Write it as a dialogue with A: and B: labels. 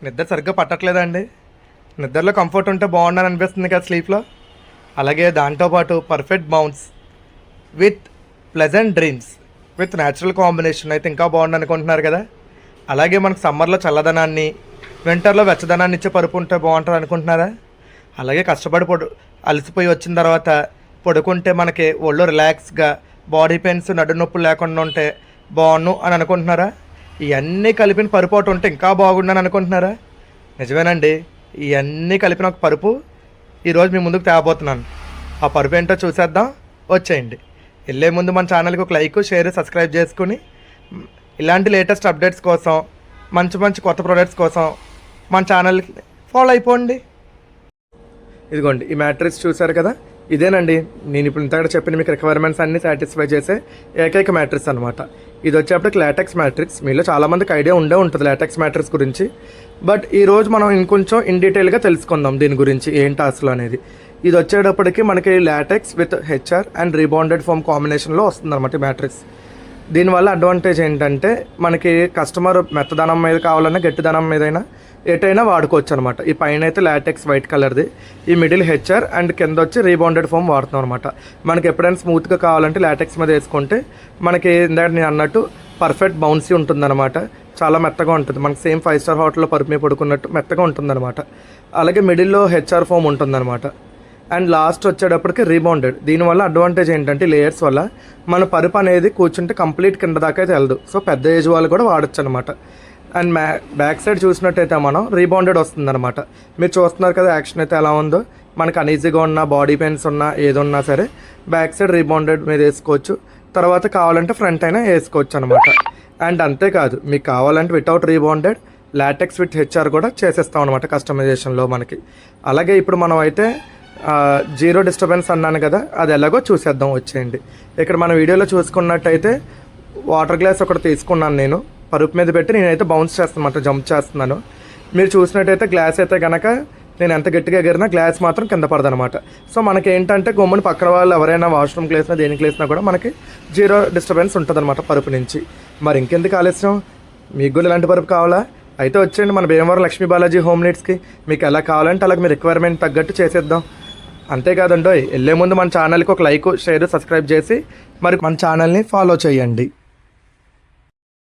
A: నిద్ర సరిగ్గా పట్టట్లేదండి. నిద్రలో కంఫర్ట్ ఉంటే బాగుండని అనిపిస్తుంది కదా స్లీప్లో. అలాగే దాంతోపాటు perfect bounce with pleasant dreams with natural combination అయితే ఇంకా బాగుండు అనుకుంటున్నారు కదా. అలాగే మనకు సమ్మర్లో చల్లదనాన్ని, వింటర్లో వెచ్చదనాన్ని ఇచ్చే పరుపు ఉంటే బాగుంటుంది అనుకుంటున్నారా. అలాగే కష్టపడి అలసిపోయి వచ్చిన తర్వాత పడుకుంటే మనకి ఒళ్ళు రిలాక్స్గా, బాడీ పెయిన్స్, నడు నొప్పులు లేకుండా ఉంటే బాగుండు అని అనుకుంటున్నారా. ఇవన్నీ కలిపిన పరుపు ఒకటి ఉంటే ఇంకా బాగుండని అనుకుంటున్నారా. నిజమేనండి, ఇవన్నీ కలిపిన ఒక పరుపు ఈరోజు మీ ముందుకు తేబోతున్నాను. ఆ పరుపు ఏంటో చూసేద్దాం, వచ్చేయండి. వెళ్ళే ముందు మన ఛానల్కి ఒక లైక్, షేర్, సబ్స్క్రైబ్ చేసుకుని ఇలాంటి లేటెస్ట్ అప్డేట్స్ కోసం, మంచి మంచి కొత్త ప్రోడక్ట్స్ కోసం మన ఛానల్కి ఫాలో అయిపోండి. ఇదిగోండి, ఈ మ్యాట్రిక్స్ చూసారు కదా, ఇదేనండి నేను ఇప్పుడు ఇంతగా చెప్పిన మీకు రిక్వైర్మెంట్స్ అన్నీ సాటిస్ఫై చేసే ఏకైక మ్యాట్రిక్స్ అనమాట. ఇది వచ్చేప్పటికి లాటెక్స్ మ్యాట్రిక్స్. మీలో చాలామందికి ఐడియా ఉంటుంది లాటెక్స్ మ్యాట్రిక్స్ గురించి. బట్ ఈరోజు మనం ఇంకొంచెం ఇన్ డీటెయిల్గా తెలుసుకుందాం దీని గురించి ఏంటి అసలు అనేది. ఇది వచ్చేటప్పటికి మనకి LaTeX with HR and rebonded foam కాంబినేషన్లో వస్తుంది అనమాట ఈ మ్యాట్రిక్స్. దీనివల్ల అడ్వాంటేజ్ ఏంటంటే మనకి కస్టమర్ మెత్తదనం మీద కావాలన్నా గట్టిదనం మీదైనా ఎటైనా వాడుకోవచ్చు అనమాట. ఈ పైన అయితే లాటెక్స్ వైట్ కలర్ది, ఈ మిడిల్ హెచ్ఆర్ అండ్ కింద వచ్చి రీబాండెడ్ ఫోమ్ వాడుతున్నాం అనమాట. మనకి ఎప్పుడైనా స్మూత్గా కావాలంటే లాటెక్స్ మీద వేసుకుంటే మనకి ఇందాక నేను అన్నట్టు పర్ఫెక్ట్ బౌన్సీ ఉంటుందన్నమాట. చాలా మెత్తగా ఉంటుంది, మనకి సేమ్ 5 స్టార్ హోటల్లో పరుపు మీద పడుకున్నట్టు మెత్తగా ఉంటుందన్నమాట. అలాగే మిడిల్లో హెచ్ఆర్ ఫోమ్ ఉంటుందన్నమాట. అండ్ లాస్ట్ వచ్చేటప్పటికి రీబౌండెడ్. దీనివల్ల అడ్వాంటేజ్ ఏంటంటే లేయర్స్ వల్ల మన పరుపు అనేది కూర్చుంటే కంప్లీట్ కింద దాకా అయితే వెళ్ళదు. సో పెద్ద ఏజ్ వాళ్ళు కూడా వాడచ్చు అనమాట. అండ్ బ్యాక్ సైడ్ చూసినట్టయితే మనం రీబౌండెడ్ వస్తుందన్నమాట. మీరు చూస్తున్నారు కదా యాక్షన్ అయితే ఎలా ఉందో. మనకు అనీజీగా ఉన్నా, బాడీ పెయిన్స్ ఉన్నా, ఏదున్నా సరే బ్యాక్ సైడ్ రీబౌండెడ్ మీద వేసుకోవచ్చు. తర్వాత కావాలంటే ఫ్రంట్ అయినా వేసుకోవచ్చు అనమాట. అండ్ అంతేకాదు, మీకు కావాలంటే without rebounded LaTeX with HR కూడా చేసేస్తాం అనమాట కస్టమైజేషన్లో మనకి. అలాగే ఇప్పుడు మనం అయితే జీరో డిస్టర్బెన్స్ అన్నాను కదా, అది ఎలాగో చూసేద్దాం, వచ్చేయండి. ఇక్కడ మన వీడియోలో చూసుకున్నట్టయితే వాటర్ గ్లాస్ ఒకటి తీసుకున్నాను నేను, పరుపు మీద పెట్టి నేనైతే బౌన్స్ చేస్తాను, జంప్ చేస్తున్నాను. మీరు చూసినట్టయితే గ్లాస్ అయితే కనుక నేను ఎంత గట్టిగా ఎగిరినా గ్లాస్ మాత్రం కింద పడదనమాట. సో మనకి ఏంటంటే గమ్ముని పక్కన వాళ్ళు ఎవరైనా వాష్రూమ్కి వేసినా దేనికి వేసినా కూడా మనకి జీరో డిస్టర్బెన్స్ ఉంటుందన్నమాట పరుపు నుంచి. మరి ఇంకెందుకు ఆలస్యం, మీకు కూడా ఇలాంటి పరుపు కావాలా? అయితే వచ్చేయండి మన భీమవరం లక్ష్మీ బాలాజీ హోమ్ నీడ్స్కి. మీకు ఎలా కావాలంటే అలాగే మీ రిక్వైర్మెంట్ తగ్గట్టు చేసేద్దాం. అంతేకాదండో, వెళ్ళే ముందు మన ఛానల్కి ఒక లైక్, షేర్, సబ్స్క్రైబ్ చేసి మరి మన ఛానల్ని ఫాలో చేయండి.